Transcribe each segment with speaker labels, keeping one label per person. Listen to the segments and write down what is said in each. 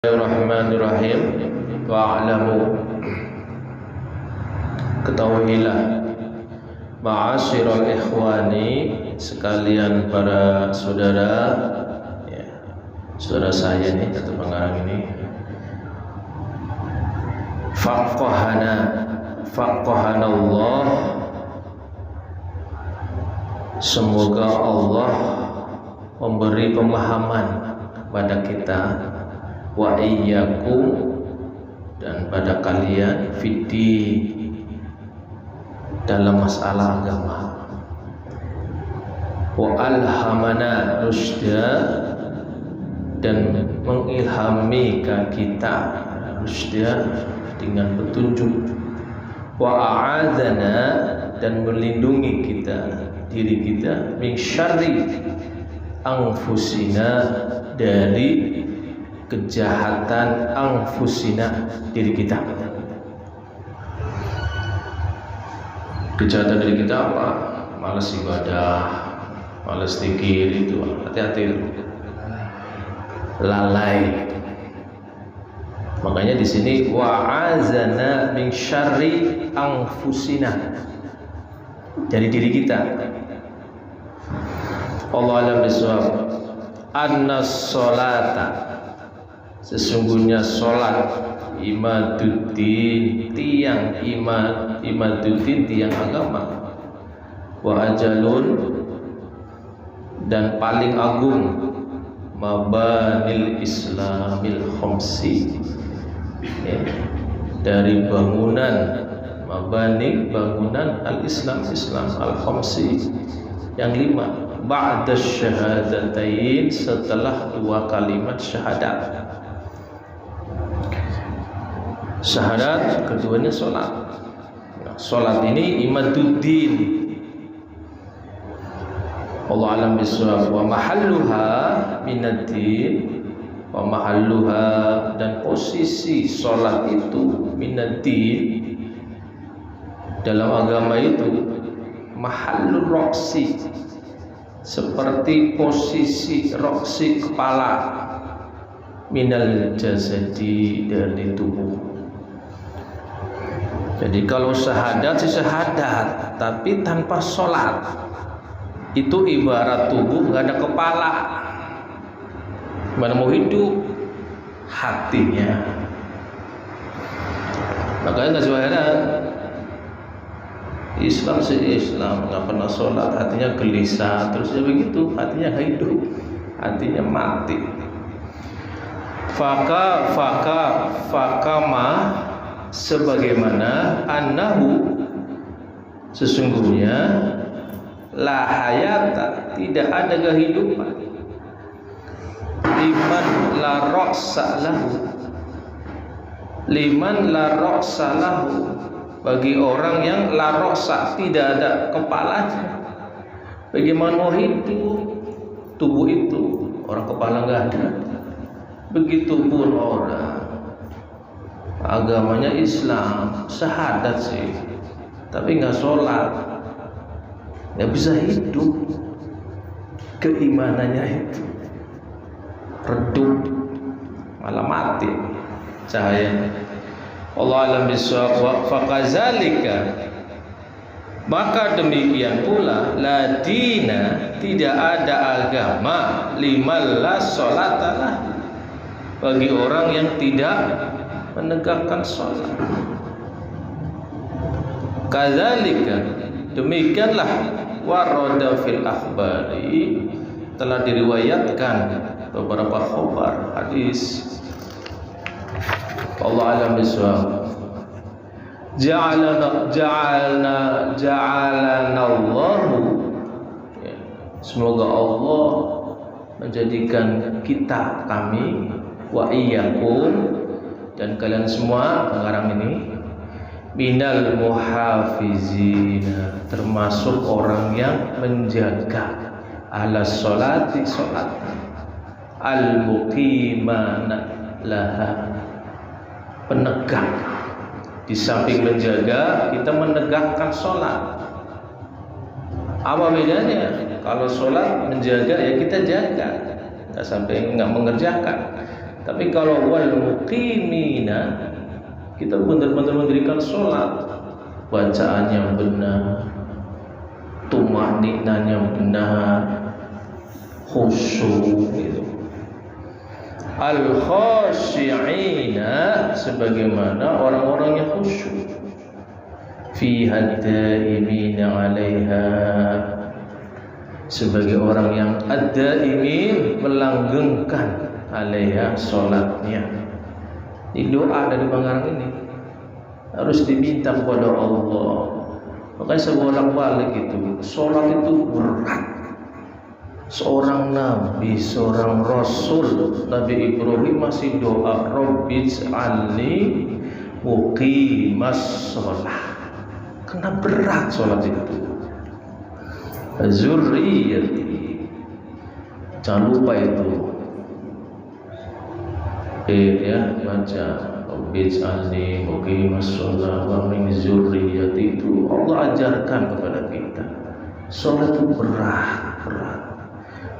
Speaker 1: Bismillahirrahmanirrahim. Wa'lamu, ketahuilah, ma'asyiral ikhwani, sekalian para saudara, ya, saudara saya nih atau pengarang ini, faqahana Allah, semoga Allah memberi pemahaman kepada kita, wa iyyakum, dan pada kalian, fiti, dalam masalah agama, wa alhamana rusda, dan mengilhami kita rusda dengan petunjuk, wa a'adzana, dan melindungi kita, diri kita, min syarri anfusina, dari kejahatan anfusina, diri kita. Kejahatan diri kita apa? Malas ibadah, malas zikir, itu hati-hati, lalai. Makanya di sini wa'azana min syarri anfusina, dari diri kita. Allah alam bisawab. Annas-sholata, sesungguhnya sholat, imaduddin, tiang iman, imaduddin, tiang agama, wa ajalun, dan paling agung, mabanil islamil khamsi, ya, dari bangunan, mabani, bangunan al-islam, Islam al-khamsi, yang 5, ba'da syahadatain, setelah 2 kalimat syahadat. Syahadat keduanya sholat. Nah, sholat ini imaduddin. Allah alam bisawab. Wa mahalluha minaddin, wa mahalluha, dan posisi sholat itu minaddin, dalam agama itu, mahallur roksi, seperti posisi roksi, kepala, minal jasadi, dari tubuh. Jadi kalau syahadat sih syahadat, tapi tanpa sholat, itu ibarat tubuh nggak ada kepala. Gimana mau hidup hatinya? Makanya nggak syahadat. Islam sih Islam, nggak pernah sholat, hatinya gelisah, terus ya begitu, hatinya nggak hidup, hatinya mati. Fakama, sebagaimana, annahu, sesungguhnya, la hayata, tidak ada kehidupan, liman la ra'sa lahu, liman la ra'sa lahu, bagi orang yang la ra'sa, tidak ada kepalanya. Bagaimana mau hidup tubuh itu, orang kepala nggak ada. Begitupun orang agamanya Islam, syahadat sih, tapi nggak sholat, nggak bisa hidup. Keimanannya itu redup, malah mati cahayanya. Allah alam bisawab. Fakazalika, maka demikian pula, la dina, tidak ada agama, liman la sholatalah, bagi orang yang tidak menegakkan sholat. Kadzalika, demikianlah, warada fil akhbari, telah diriwayatkan beberapa khabar hadis. Allah alam bisawab. Ja'alana Allahu, ya, semoga Allah menjadikan kita, kami, wa iyyakum, dan kalian semua pengarang ini, minal muhafizina, termasuk orang yang menjaga, ala sholati, sholat, al muqimana laha, penegak. Di samping menjaga, kita menegakkan sholat. Apa bedanya? Kalau sholat menjaga, ya kita jaga, nggak sampai nggak mengerjakan. Tapi kalau wal muqimina, kita benar-benar mendirikan sholat, bacaan yang benar, tumaninanya benar, khusyuk gitu. Al-khashi'ina, sebagaimana orang-orang yang khusyuk. Fiha daimina 'alaiha, sebagai orang yang ad-daimin, melanggengkan 'alaiha, salatnya. Di doa dari Bangarang ini harus diminta kepada Allah. Makanya saya bolak-balik itu, salat itu berat. Seorang nabi, seorang rasul, Nabi Ibrahim masih doa, Rabbij'alni muqimas shalah. Karena berat salat itu. Zurriyati, jangan lupa itu. Ya, baca Rabbij'alni muqimas shalah wa min zurriyyati, itu Allah ajarkan kepada kita. Salat itu berat.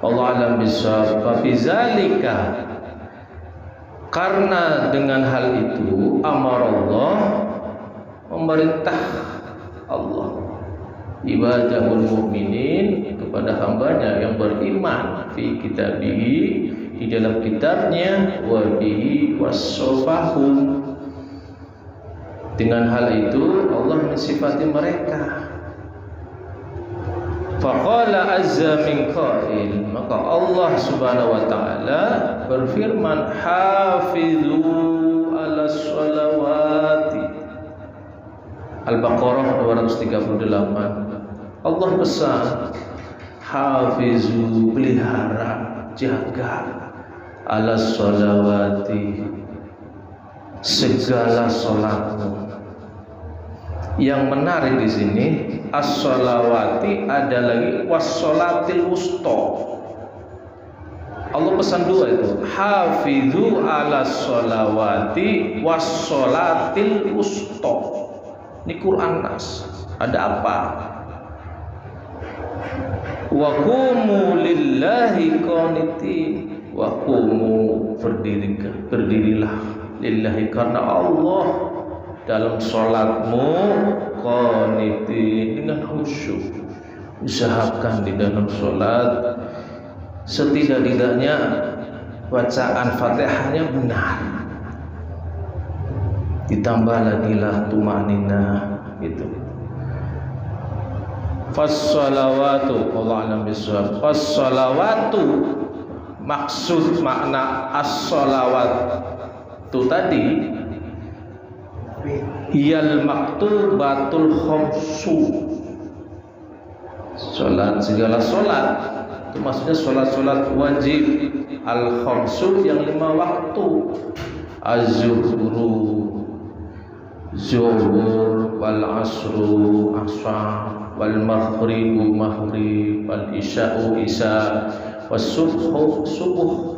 Speaker 1: Allah alam bisawab. Fa fi zalika, karena dengan hal itu amarallah, memerintah Allah ibadahul mu'minin, kepada hambanya yang beriman, fi kitabihi, di dalam kitabnya, wa bihi wassofahum, dengan hal itu Allah mensifati mereka. Faqala azza min qail, maka Allah subhanahu wa ta'ala berfirman, hafizu ala sholawati. Al-Baqarah 238. Allah pesan, hafizu, pelihara, jaga, ala sholawati, segala sholatmu. Yang menarik di sini, as-sholawati ada lagi was-sholatil wusta. Allah pesan dua itu, hafizu ala sholawati was-sholatil wusta. Ini Quran nas. Ada apa? Wa qumu lillahi qanitin, wa qumu, berdirilah lillahi, karena Allah, dalam sholatmu, qanitin, dengan khusyuk. Usahakan di dalam sholat setidak-tidaknya bacaan Fatihahnya benar, ditambah lagi lah tumanina gitu. Fas-shalawatu, Allah alam bisawab. Fas-shalawatu, maksud makna as-shalawat itu tadi, hiyal maktubatul khamsu, salat, segala salat itu maksudnya salat-salat wajib al-khamsu, yang 5 waktu. Az-zuhru, zuhur, wal asru, asar, wal maghribu, maghrib, wal isya'u, isya, was subhu, subuh.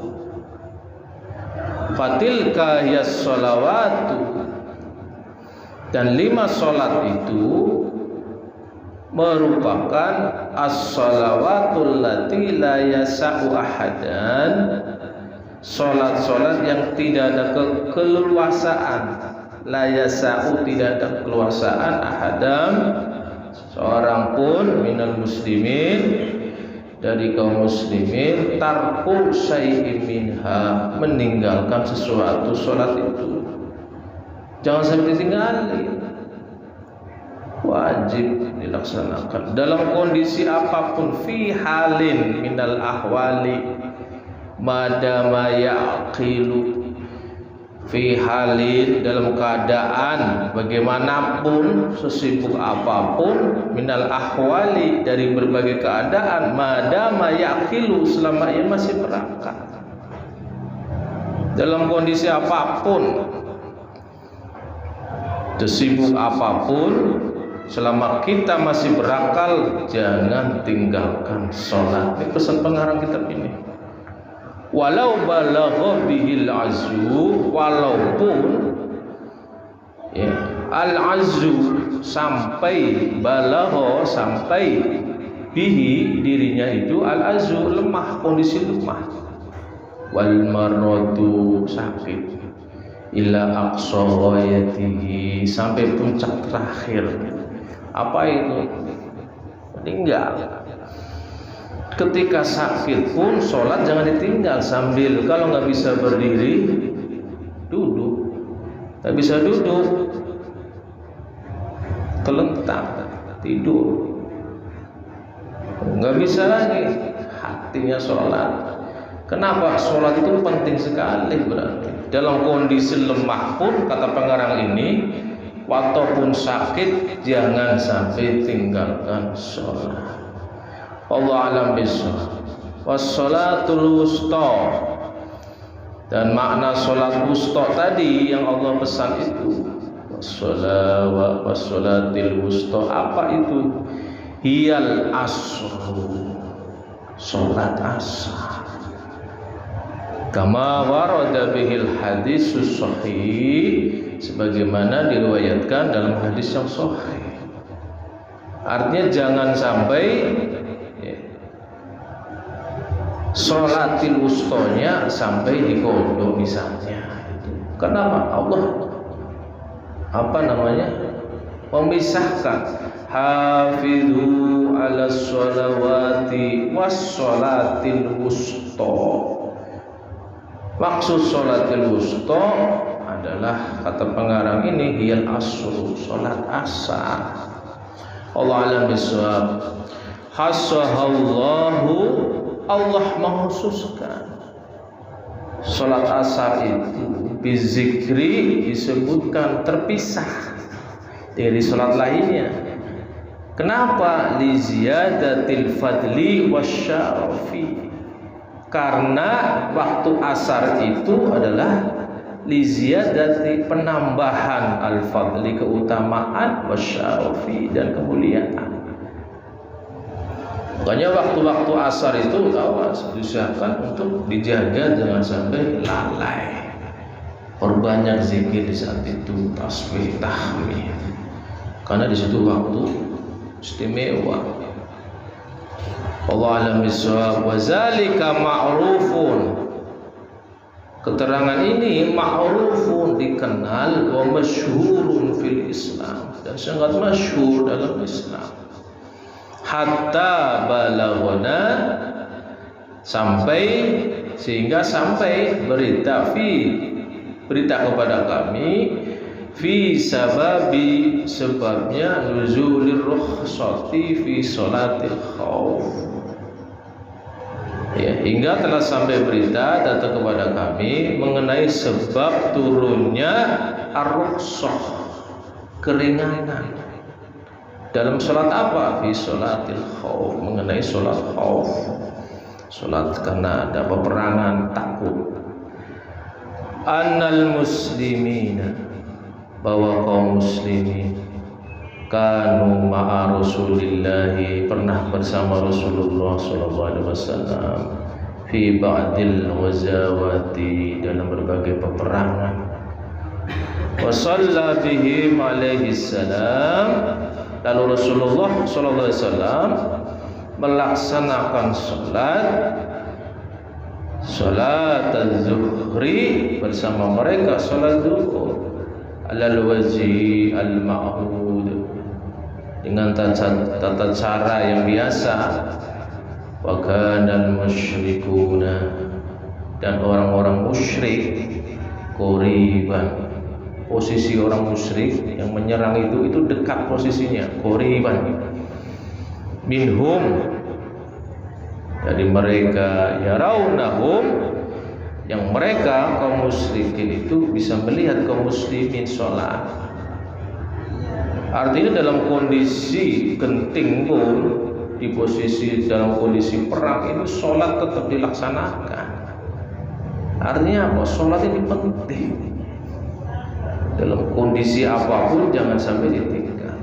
Speaker 1: Fatilka hiyas sholawatu, dan 5 sholat itu merupakan as-sholawatul lati la yasa'u ahadan, sholat-sholat yang tidak ada keleluasaan, la yasa'u, tidak ada keleluasaan, ahadam, seorang pun, minal muslimin, dari kaum muslimin, tarku syai'in minha, meninggalkan sesuatu sholat itu. Jangan sampai ditinggalin, wajib dilaksanakan dalam kondisi apapun. Fi halin minal ahwali madama yaqilu, fi halin, dalam keadaan bagaimanapun, sesibuk apapun, minal ahwali, dari berbagai keadaan, madama yaqilu, selama ia masih berakal, dalam kondisi apapun, sesibuk apapun, selama kita masih berakal, jangan tinggalkan sholat. Ini pesan pengarang kitab ini. Walau balagha bihil azu, walaupun ya, al azu, sampai, balagha, sampai, bihi, dirinya itu, al azu, lemah, kondisi lemah. wal maradu sakit ila aqsa ghayatihi sampai puncak terakhir. Apa itu? Meninggal. Ketika sakit pun sholat jangan ditinggal sambil, kalau nggak bisa berdiri duduk, nggak bisa duduk telentang tidur, nggak bisa lagi hatinya sholat. Kenapa? Sholat itu penting sekali berarti. Dalam kondisi lemah pun kata pengarang ini, walaupun sakit jangan sampai tinggalkan sholat. Allah alam bisawab. Wassalatul wusta, dan makna sholat wusta tadi yang Allah pesan itu wassalatil wusta, apa itu? Hiyal asru, sholat asar. Kama warada bihil hadisus sahih, sebagaimana diriwayatkan dalam hadis yang sahih. Artinya jangan sampai sholatil wustonya sampai dikodok misalnya. Kenapa? Allah memisahkan hafidhu ala sholawati was sholatil wusto. Maksud sholatil wusto adalah kata pengarang ini hiyal asru, sholat asar. Allah alam bisawab. Hasahallahu, Allah mengkhususkan sholat asar itu bizikri, disebutkan terpisah dari sholat lainnya. Kenapa? Li ziyadatil fadli wasyarafi, karena waktu asar itu adalah li ziyadati, penambahan al-fadli, keutamaan, wasyarafi, dan kemuliaan. Makanya waktu-waktu asar itu diusahakan untuk dijaga, jangan sampai lalai. Perbanyak zikir di saat itu, tasbih, tahmid, karena di situ waktu istimewa. Allah alam bisawab. Wa zalika ma'rufun, keterangan ini ma'rufun, dikenal, wa masyhurun fil Islam, dan sangat masyhur dalam Islam. Hatta balaghana, sehingga sampai berita kepada kami fi sababi, sebabnya nuzulir rukhsati fi sholatil khauf, ya, hingga telah sampai berita datang kepada kami mengenai sebab turunnya ar-rukhsah, keringanan dalam sholat apa? Fi sholatil khauf, mengenai sholat khauf, sholat karena ada peperangan, takut. Annal muslimina, bahwa kaum muslimin kanu ma'a rasulillahi, pernah bersama Rasulullah SAW fi ba'dil ghazawati, dalam berbagai peperangan. Wa shalla bihim alaihi salam, lalu Rasulullah SAW melaksanakan sholat az-zuhri bersama mereka, sholat zuhur alal wajhi al-ma'hud, dengan tata cara yang biasa. Wa kana al-musyrikuna, dan orang-orang musyrik, qoriban, posisi orang musyrik yang menyerang itu dekat posisinya, qoriban minhum, dari mereka, yarawnahum, yang mereka kaum musyrikin itu bisa melihat kaum muslimin sholat. Artinya dalam kondisi genting pun, di posisi dalam kondisi perang itu sholat tetap dilaksanakan. Artinya apa? Sholat ini penting. Dalam kondisi apapun jangan sampai ditinggal.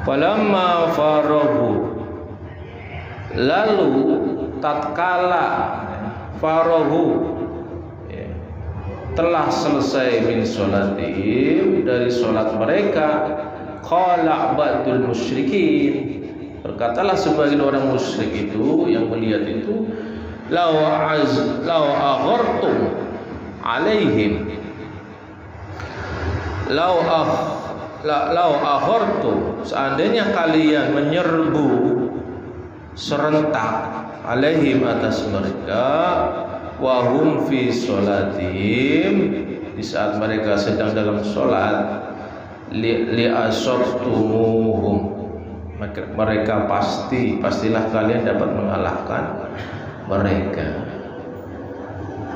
Speaker 1: Falamma farahu, lalu tatkala farahu, telah selesai min sholatihim, dari sholat mereka, qala ba'dul musyrikin, berkatalah sebagian orang musyrik itu yang melihat itu, law aghartum alaihim law aghartum, seandainya kalian menyerbu serentak alaihim atas mereka, wahum fi sholatihim, di saat mereka sedang dalam sholat, li asabtumuhum, mereka pastilah kalian dapat mengalahkan mereka.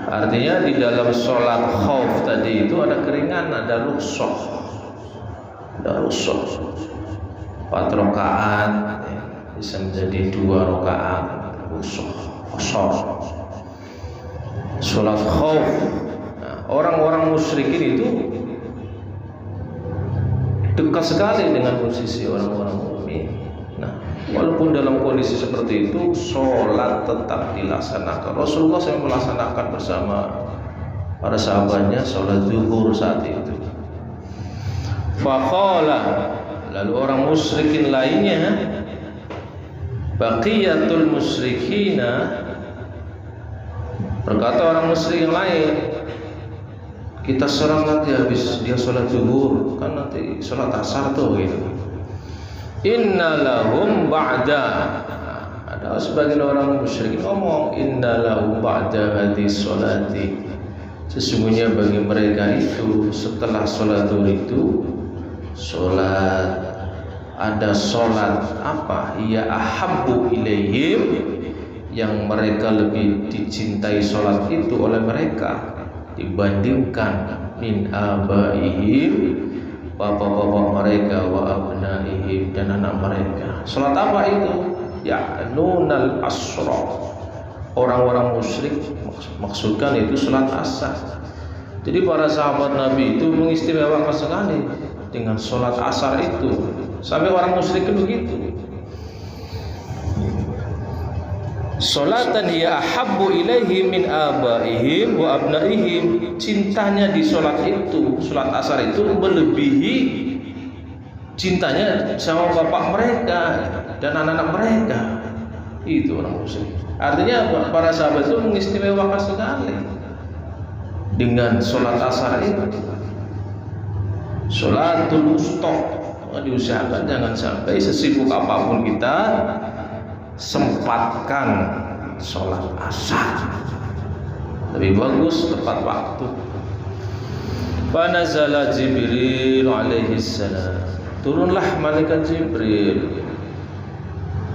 Speaker 1: Artinya di dalam sholat khauf tadi itu ada keringanan, ada rukhsah 4 rakaat bisa menjadi 2 rakaat rukhsah. Sholat khauf, orang-orang musyrikin itu dekat sekali dengan posisi orang-orang mukmin. Nah, walaupun dalam kondisi seperti itu, sholat tetap dilaksanakan. Rasulullah SAW melaksanakan bersama para sahabatnya sholat zuhur saat itu. Faqala, lalu orang musyrikin lainnya, baqiyatul musyrikina, berkata orang musyrik yang lain, kita serang nanti habis dia sholat zuhur, kan nanti sholat asar tuh gitu. Inna lahum ba'da, ada sebagian orang musyrik ngomong, inna lahum ba'da hadis sholati, sesungguhnya bagi mereka itu setelah sholat zuhur itu sholat, ada sholat apa? Ya ahabbu ilaihim, yang mereka lebih dicintai sholat itu oleh mereka dibandingkan min abaihim, bapak-bapak mereka, wa abnaihim, dan anak mereka. Sholat apa itu? Ya'nunal asra, orang-orang musyrik maksudkan itu sholat asar. Jadi para sahabat Nabi itu mengistimewakan sekali dengan sholat asar itu, sampai orang musyrik begitu. Sholatan ya ahabbu ilaihi min abaihim wa abnaihim, cintanya di sholat itu, sholat asar itu melebihi cintanya sama bapak mereka dan anak-anak mereka. Itu orang musyrik. Artinya para sahabat itu mengistimewakan sekali dengan sholat asar itu. Sholatul wusta, diusahakan jangan sampai sesibuk apapun kita sempatkan sholat asar. Lebih bagus tepat waktu. Fanazala Jibril alaihi salam, turunlah malaikat Jibril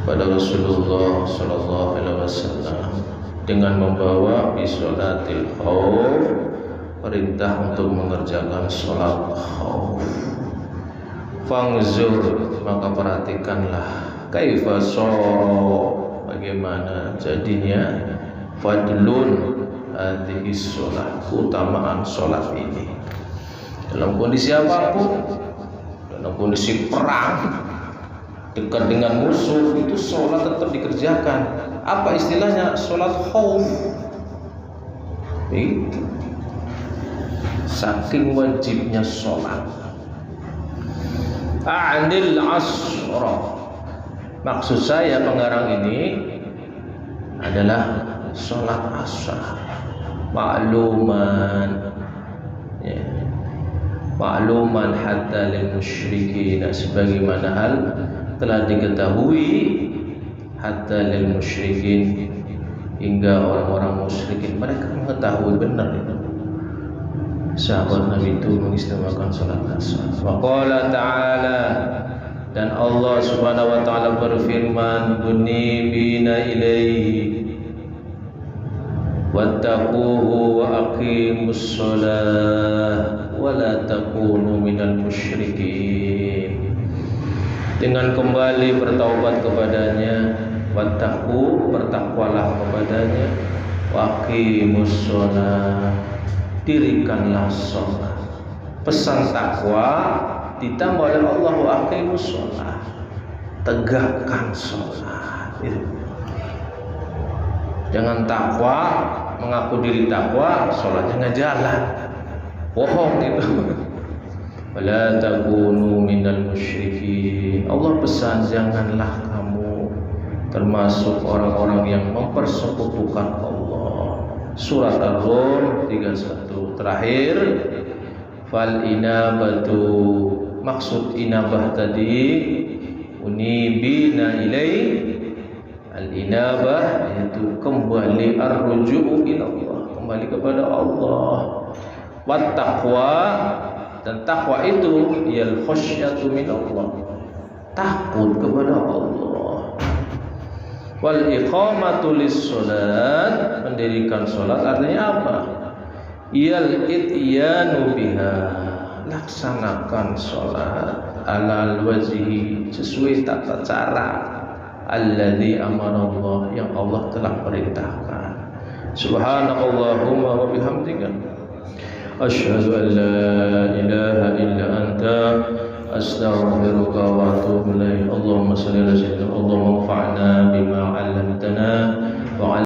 Speaker 1: pada Rasulullah sallallahu alaihi wasallam dengan membawa bi sholatil khauf, perintah untuk mengerjakan sholat khauf. Fangzur, maka perhatikanlah, kaifa soro, bagaimana jadinya, fadlun hadhihi sholat, keutamaan sholat ini. Dalam kondisi apapun, dalam kondisi perang, dekat dengan musuh, itu sholat tetap dikerjakan. Apa istilahnya? Sholat khauf. Itu saking wajibnya sholat. A'nil asra, maksud saya pengarang ini adalah sholat asar. Makluman, ya, makluman hatta lil musyrikin, sebagaimana hal telah diketahui hatta lil musyrikin, hingga orang-orang musyrikin mereka mengetahui benar itu. Sahabat Nabi itu mengistimewakan sholat asar. Wa qala ta'ala, dan Allah subhanahu wa ta'ala berfirman, munibina ilaihi wattaquhu wa aqimus sholah wa la takunu minal musyrikin, dengan kembali bertaubat kepadanya, wattaqu, bertakwalah kepadanya, wa aqimus sholah, dirikanlah sholat. Pesan takwa ditambah oleh Allah, wa aqimus sholat, tegakkan sholat. Jangan takwa, mengaku diri takwa, sholatnya nggak jalan, bohong itu. Wala takunu minal musyrikin, Allah pesan janganlah kamu termasuk orang-orang yang mempersekutukan Allah. Surat Ar-Rum 31. Terakhir, fal inabatu, maksud inabah tadi unibina ilai, al inabah yaitu kembali, ar-ruju'u ila Allah, kembali kepada Allah. Wat taqwa, dan takwa itu yal khasyatu min Allah, takut kepada Allah. Wal iqamatu lis-shalat, mendirikan salat artinya apa? Yal ityanu biha, laksanakan salat alal wajhi, sesuai tata cara alladzi amara Allah, yang Allah telah perintahkan. Subhanakallahumma wa bihamdika asyhadu an la ilaha illa anta astaghfiruka wa atubu ilaik. Allahumma shalli ala sayyidina, Allahumma anfa'na bima 'allamtana wa